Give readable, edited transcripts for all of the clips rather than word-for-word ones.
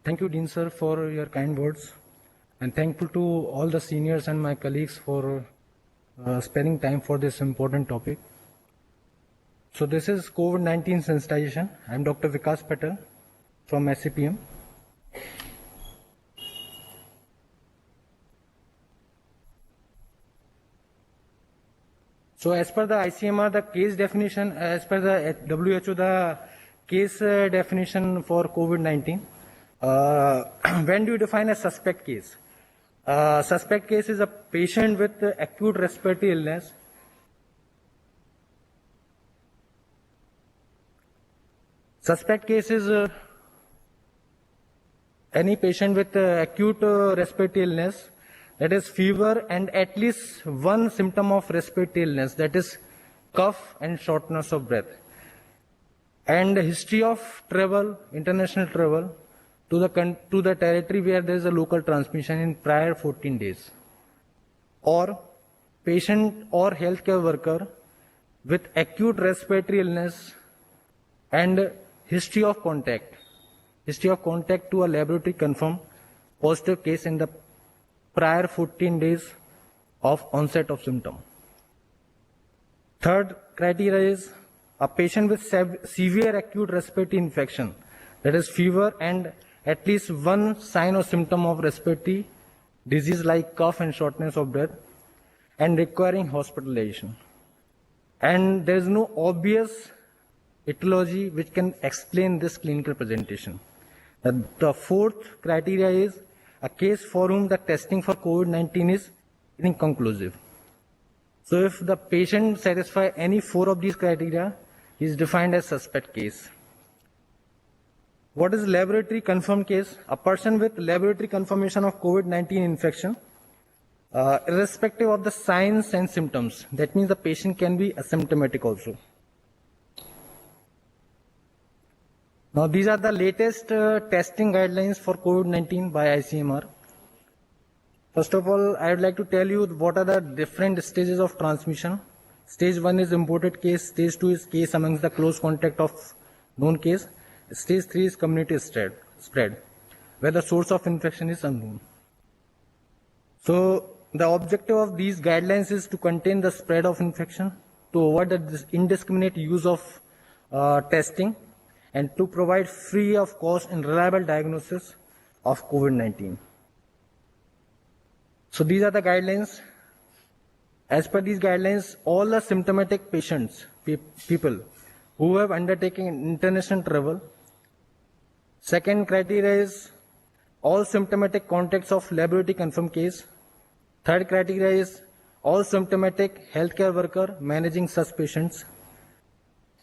Thank you, Dean sir, for your kind words, and thankful to all the seniors and my colleagues for spending time for this important topic. So this is COVID-19 sensitization. I'm Dr. Vikas Patel from SCPM. So as per the ICMR, the case definition, as per the WHO, the case definition for COVID-19, when do you define a suspect case? Suspect case is a patient with acute respiratory illness Suspect case is any patient with acute respiratory illness, that is fever and at least one symptom of respiratory illness, that is cough and shortness of breath, and history of travel, international travel to the territory where there is a local transmission in prior 14 days, or patient or healthcare worker with acute respiratory illness and history of contact to a laboratory confirmed positive case in the prior 14 days of onset of symptom. Third criteria is a patient with severe acute respiratory infection, that is fever and at least one sign or symptom of respiratory disease like cough and shortness of breath and requiring hospitalization. And there is no obvious etiology which can explain this clinical presentation. The fourth criteria is a case for whom the testing for COVID-19 is inconclusive. So if the patient satisfies any four of these criteria, he is defined as suspect case. What is laboratory confirmed case? A person with laboratory confirmation of COVID-19 infection, irrespective of the signs and symptoms. That means the patient can be asymptomatic also. Now these are the latest testing guidelines for COVID-19 by ICMR. First of all, I would like to tell you what are the different stages of transmission. Stage 1 is imported case, stage 2 is case amongst the close contact of known case, stage 3 is community spread, where the source of infection is unknown. So the objective of these guidelines is to contain the spread of infection, to avoid the indiscriminate use of testing, and to provide free of cost and reliable diagnosis of COVID-19. So these are the guidelines. As per these guidelines, all the symptomatic patients, people who have undertaken international travel. Second criteria is all symptomatic contacts of laboratory confirmed case. Third criteria is all symptomatic healthcare worker managing such patients.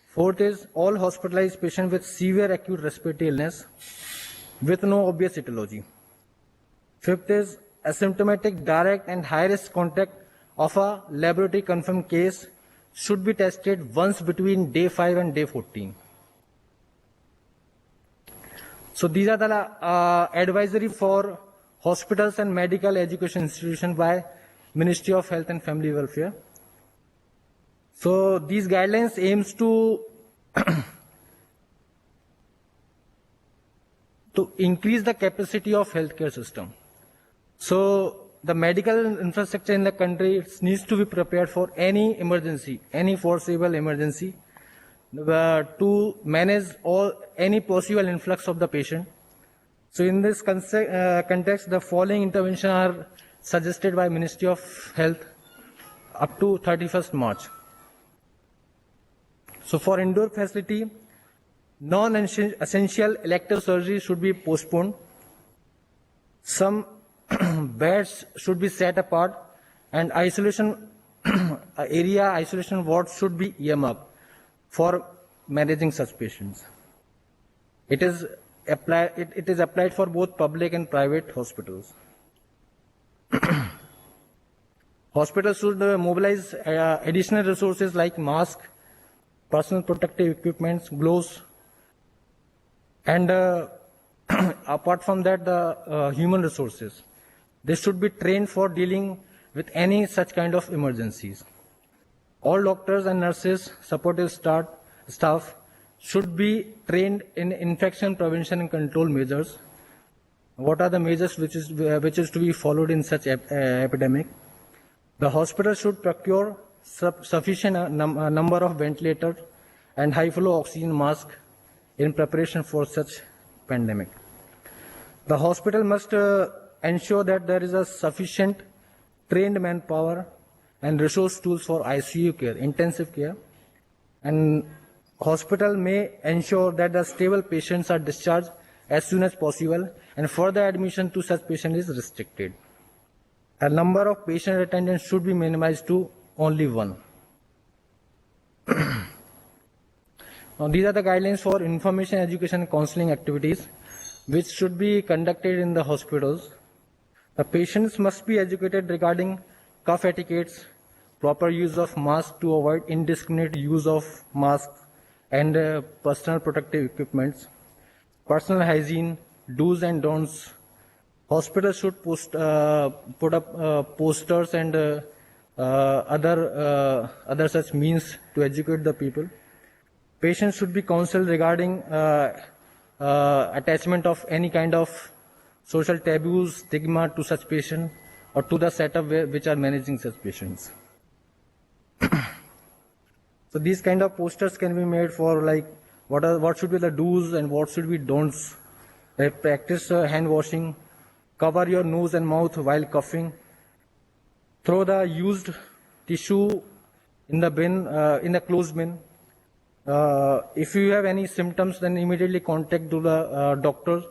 Fourth is all hospitalized patients with severe acute respiratory illness with no obvious etiology. Fifth is asymptomatic direct and high-risk contact of a laboratory confirmed case should be tested once between day 5 and day 14. So these are the advisory for hospitals and medical education institutions by Ministry of Health and Family Welfare. So these guidelines aims to increase the capacity of healthcare system. So the medical infrastructure in the country needs to be prepared for any emergency, any foreseeable emergency, to manage any possible influx of the patient. So in this context, the following interventions are suggested by Ministry of Health up to 31st March. So for indoor facility, non-essential elective surgery should be postponed. Some beds should be set apart, and isolation wards should be earmarked for managing such patients. It is applied for both public and private hospitals. Hospitals should mobilize additional resources like masks, personal protective equipment, gloves, and apart from that, the human resources. They should be trained for dealing with any such kind of emergencies. All doctors and nurses, supportive staff should be trained in infection prevention and control measures. What are the measures which is to be followed in such epidemic? The hospital should procure sufficient number of ventilators and high flow oxygen masks in preparation for such pandemic. The hospital must ensure that there is a sufficient trained manpower and resource tools for ICU care, intensive care, and hospital may ensure that the stable patients are discharged as soon as possible, and further admission to such patient is restricted. A number of patient attendants should be minimized to only one. Now, these are the guidelines for information, education, and counseling activities which should be conducted in the hospitals. The patients must be educated regarding cough etiquettes, proper use of masks to avoid indiscriminate use of masks and personal protective equipments, personal hygiene, do's and don'ts. Hospitals should put up posters and other such means to educate the people. Patients should be counseled regarding attachment of any kind of social taboos, stigma to such patient or to the setup which are managing such patients. So these kind of posters can be made for like what should be the do's and what should be don'ts. Practice hand washing, cover your nose and mouth while coughing, throw the used tissue in the bin, in the closed bin. If you have any symptoms, then immediately contact the doctor.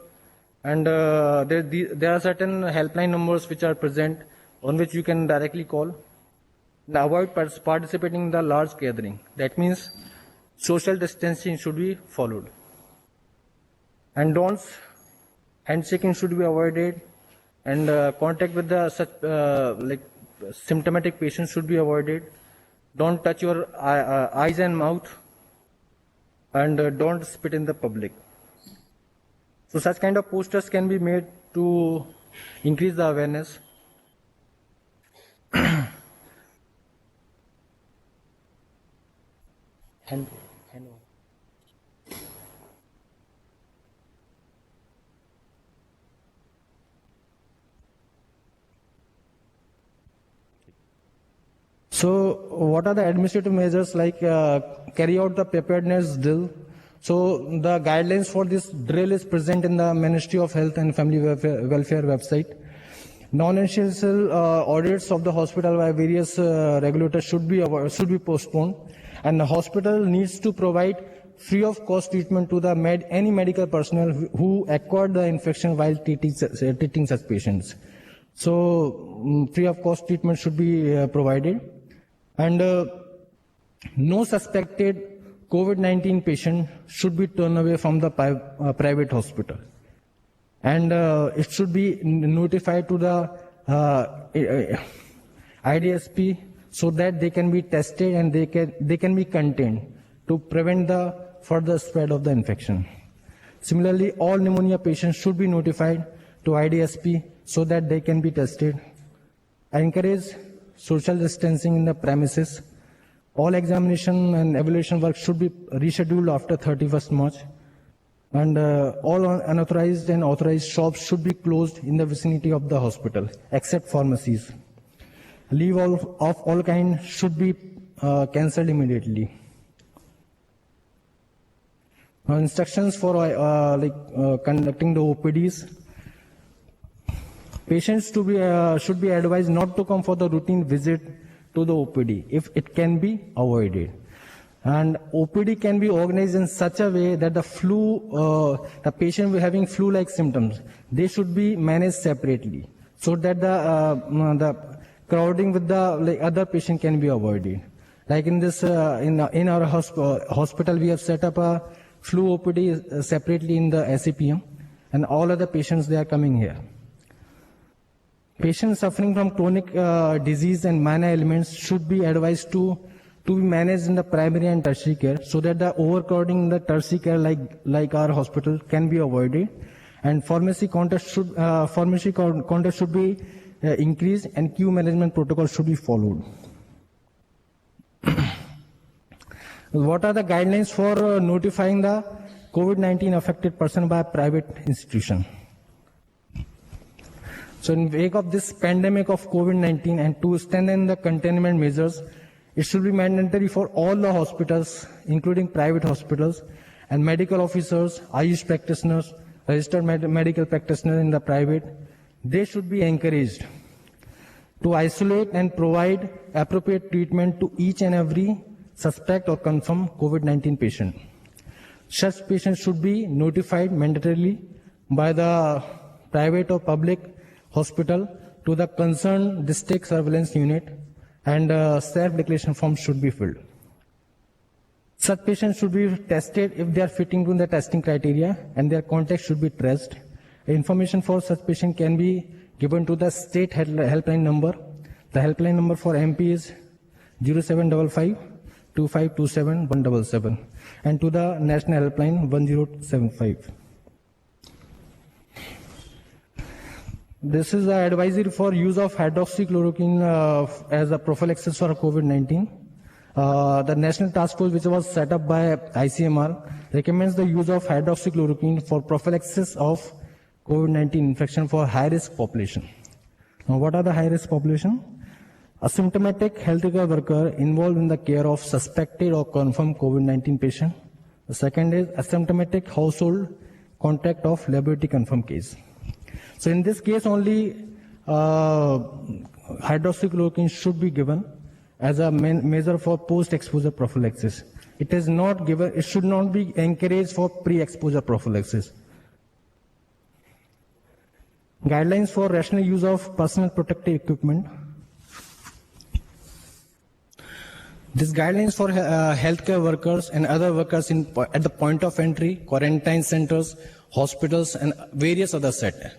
And there are certain helpline numbers which are present on which you can directly call. Now, avoid participating in the large gathering. That means social distancing should be followed. And don'ts, handshaking should be avoided, and contact with the such like symptomatic patients should be avoided. Don't touch your eyes and mouth, and don't spit in the public. So such kind of posters can be made to increase the awareness. So what are the administrative measures like carry out the preparedness drill? So the guidelines for this drill is present in the Ministry of Health and Family Welfare website. Non-essential audits of the hospital by various regulators should be postponed, and the hospital needs to provide free of cost treatment to the any medical personnel who acquired the infection while treating such patients. So free of cost treatment should be provided, and no suspected COVID-19 patient should be turned away from the private hospital, and it should be notified to the IDSP so that they can be tested and they can be contained to prevent the further spread of the infection. Similarly, all pneumonia patients should be notified to IDSP so that they can be tested. I encourage social distancing in the premises. All examination and evaluation work should be rescheduled after 31st March. And all unauthorized and authorized shops should be closed in the vicinity of the hospital, except pharmacies. Leave of all kind should be cancelled immediately. Instructions for conducting the OPDs. Patients should be advised not to come for the routine visit to the OPD if it can be avoided. And OPD can be organized in such a way that the patient having flu-like symptoms, they should be managed separately so that the crowding with the other patient can be avoided. Like in this, in our hospital, we have set up a flu OPD separately in the SCPM, and all other patients, they are coming here. Patients suffering from chronic disease and minor ailments should be advised to be managed in the primary and tertiary care so that the overcrowding in the tertiary care like our hospital can be avoided, and pharmacy contact should be increased, and queue management protocols should be followed. What are the guidelines for notifying the COVID-19 affected person by a private institution? So in wake of this pandemic of COVID-19 and to strengthen the containment measures, it should be mandatory for all the hospitals, including private hospitals, and medical officers, Ayush practitioners, registered medical practitioners in the private, they should be encouraged to isolate and provide appropriate treatment to each and every suspect or confirmed COVID-19 patient. Such patients should be notified mandatorily by the private or public hospital to the concerned district surveillance unit, and self-declaration form should be filled. Such patients should be tested if they are fitting to the testing criteria, and their contacts should be traced. Information for such patient can be given to the state helpline number. The helpline number for MP is 0755 2527 177, and to the national helpline 1075. This is the advisory for use of hydroxychloroquine as a prophylaxis for COVID-19. The National Task Force, which was set up by ICMR, recommends the use of hydroxychloroquine for prophylaxis of COVID-19 infection for high-risk population. Now, what are the high-risk population? Asymptomatic healthcare worker involved in the care of suspected or confirmed COVID-19 patient. The second is asymptomatic household contact of laboratory confirmed case. So in this case only hydroxychloroquine should be given as a measure for post-exposure prophylaxis. It is not given, it should not be encouraged for pre-exposure prophylaxis. Guidelines for rational use of personal protective equipment. These guidelines for healthcare workers and other workers at the point of entry, quarantine centers, hospitals, and various other settings.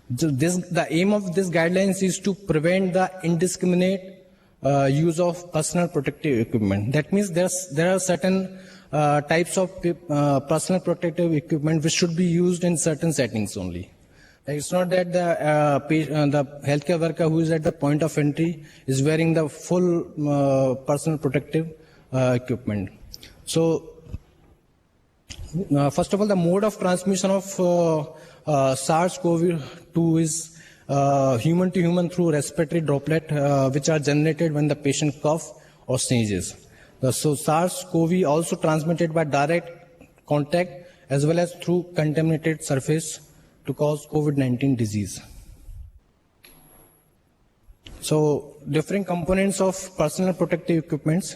The aim of these guidelines is to prevent the indiscriminate use of personal protective equipment. That means there are certain types of personal protective equipment which should be used in certain settings only. It's not that the healthcare worker who is at the point of entry is wearing the full personal protective equipment. So, first of all, the mode of transmission of SARS-CoV-2 is human to human through respiratory droplet, which are generated when the patient coughs or sneezes. So SARS-CoV also transmitted by direct contact as well as through contaminated surface to cause COVID-19 disease. So different components of personal protective equipments.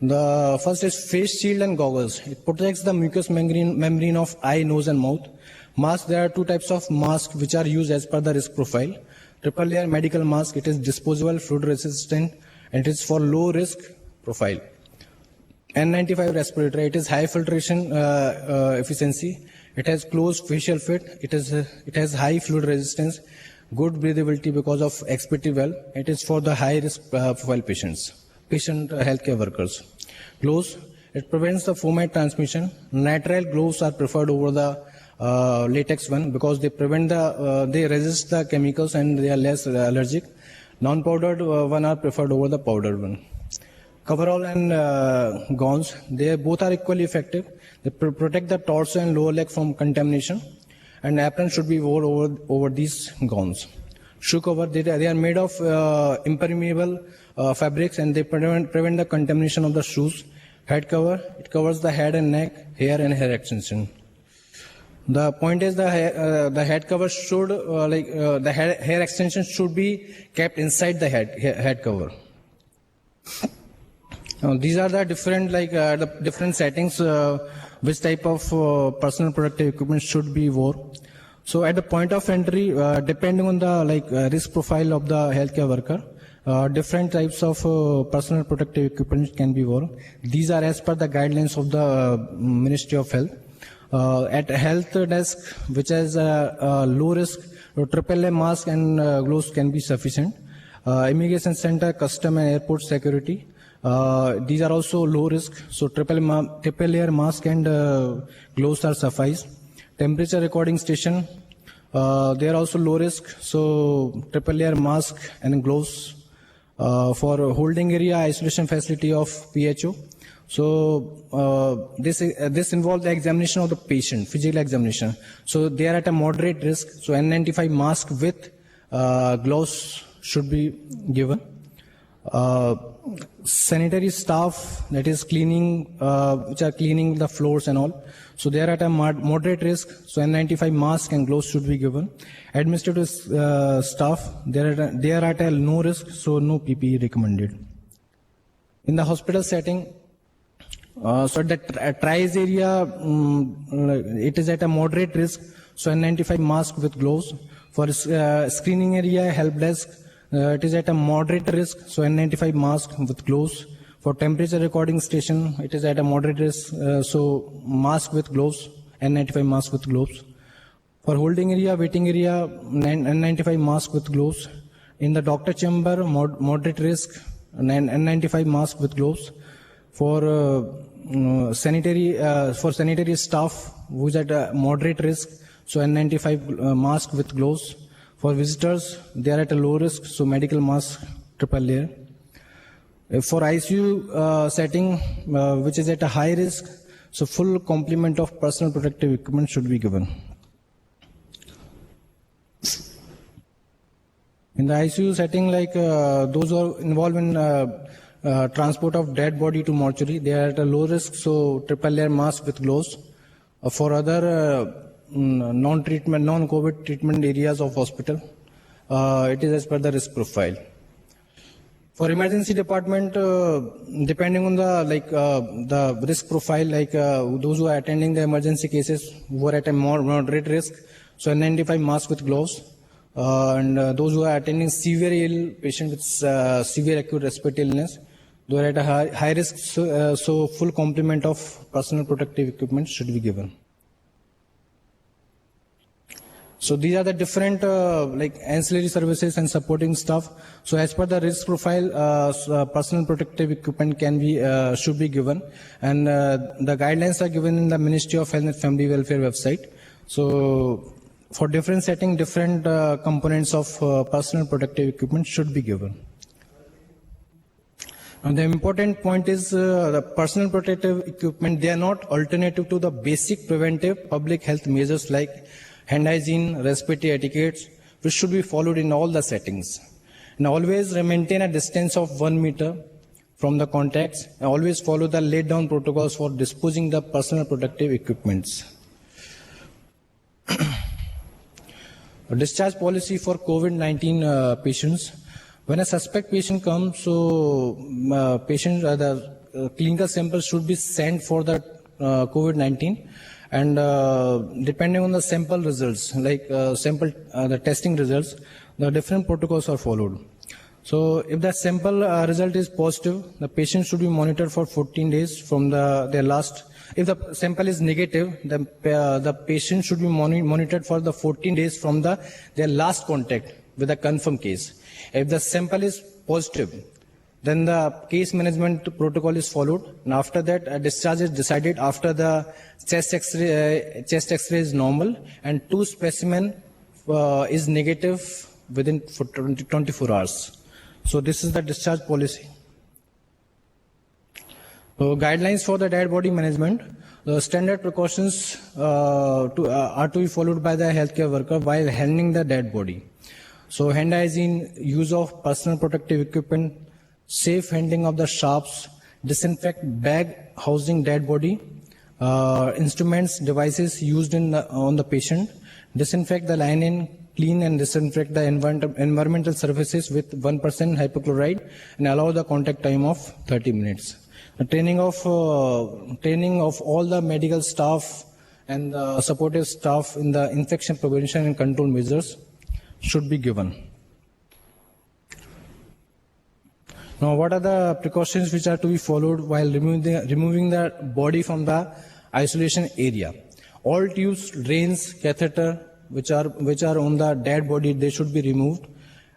The first is face shield and goggles. It protects the mucous membrane of eye, nose and mouth. Mask, there are two types of masks which are used as per the risk profile. Triple layer medical mask, it is disposable, fluid resistant, and it is for low risk profile. N95 respirator, it is high filtration efficiency. It has closed facial fit. It has high fluid resistance, good breathability because of expective valve. It is for the high risk profile patient healthcare workers. Gloves, it prevents the foamite transmission. Nitrile gloves are preferred over the latex one because they prevent they resist the chemicals and they are less allergic. Non-powdered one are preferred over the powdered one. Coverall and gowns, they both are equally effective. They protect the torso and lower leg from contamination, and apron should be worn over these gowns. Shoe cover, they are made of impermeable fabrics, and they prevent the contamination of the shoes. Head cover, it covers the head and neck, hair and hair extension. The point is the head cover should, the hair extension should be kept inside the head cover. These are the different settings which type of personal protective equipment should be worn. So at the point of entry, depending on the risk profile of the healthcare worker, different types of personal protective equipment can be worn. These are as per the guidelines of the Ministry of Health. At health desk, which has low risk, AAA mask and gloves can be sufficient. Immigration center, custom and airport security, these are also low risk, so triple layer mask and gloves are suffice. Temperature recording station, they are also low risk, so triple layer mask and gloves. For holding area isolation facility of PHO, so this involves the examination of the patient, physical examination. So they are at a moderate risk, so N95 mask with gloves should be given. Sanitary staff, that is cleaning, which are cleaning the floors and all, so they are at a moderate risk, so N95 mask and gloves should be given. Administrative staff, they are at a no risk, so no PPE recommended. In the hospital setting, so the triage area, it is at a moderate risk, so N95 mask with gloves. For screening area, help desk, it is at a moderate risk, so N95 mask with gloves. For temperature recording station, it is at a moderate risk, so mask with gloves, N95 mask with gloves. For holding area, waiting area, N95 mask with gloves. In the doctor chamber, moderate risk, N95 mask with gloves. For sanitary staff who is at a moderate risk, so N95 mask with gloves. For visitors, they are at a low risk, so medical mask, triple layer. For ICU setting, which is at a high risk, so full complement of personal protective equipment should be given. In the ICU setting, like those who are involved in transport of dead body to mortuary, they are at a low risk, so triple layer mask with gloves. For other non-COVID treatment areas of hospital, it is as per the risk profile. For emergency department, depending on the risk profile, like those who are attending the emergency cases who are at a more moderate risk, so N95 mask with gloves, and those who are attending severe ill patient with severe acute respiratory illness, they are at a high risk, so full complement of personal protective equipment should be given. So these are the different ancillary services and supporting stuff. So as per the risk profile, personal protective equipment should be given, and the guidelines are given in the Ministry of Health and Family Welfare website. So for different setting, different components of personal protective equipment should be given. And the important point is the personal protective equipment, they are not alternative to the basic preventive public health measures like hand hygiene, respiratory etiquettes, which should be followed in all the settings. And always maintain a distance of 1 meter from the contacts, and always follow the laid down protocols for disposing the personal protective equipments. A discharge policy for COVID-19 patients. When a suspect patient comes, so the clinical samples should be sent for the COVID-19. And depending on the sample results, the testing results, the different protocols are followed. So if the sample result is positive, the patient should be monitored for 14 days from their last. If the sample is negative, the patient should be monitored for the 14 days from their last contact with a confirmed case. If the sample is positive, then the case management protocol is followed, and after that, a discharge is decided after the chest X-ray is normal and 2 specimen is negative within 24 hours. So this is the discharge policy. So guidelines for the dead body management. The standard precautions are to be followed by the healthcare worker while handling the dead body. So hand hygiene, use of personal protective equipment, safe handling of the sharps, disinfect bag housing dead body, instruments, devices used on the patient, disinfect the linen, clean and disinfect the environmental surfaces with 1% hypochlorite, and allow the contact time of 30 minutes. The training of all the medical staff and the supportive staff in the infection prevention and control measures should be given. Now, what are the precautions which are to be followed while removing the body from the isolation area? All tubes, drains, catheter, which are on the dead body, they should be removed.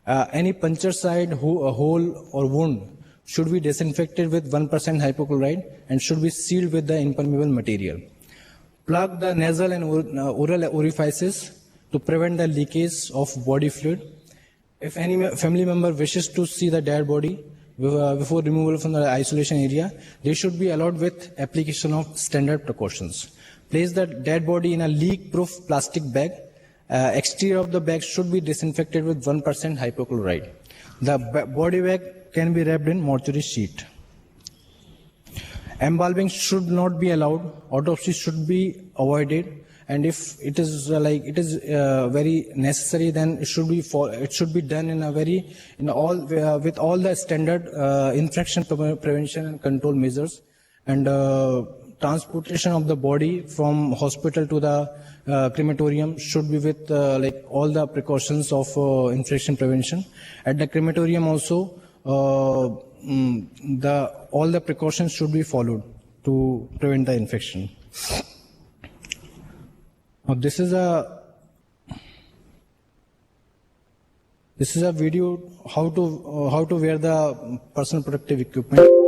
Any puncture site, hole or wound should be disinfected with 1% hypochlorite and should be sealed with the impermeable material. Plug the nasal and oral orifices to prevent the leakage of body fluid. If any family member wishes to see the dead body before removal from the isolation area, they should be allowed with application of standard precautions. Place the dead body in a leak-proof plastic bag exterior of the bag should be disinfected with 1% hypochlorite. The body bag can be wrapped in mortuary sheet. Embalming should not be allowed. Autopsy should be avoided. And if it is very necessary, then it should be done in a very with all the standard infection prevention and control measures. And transportation of the body from hospital to the crematorium should be with all the precautions of infection prevention. At the crematorium also, all the precautions should be followed to prevent the infection. Now this is a video how to wear the personal protective equipment.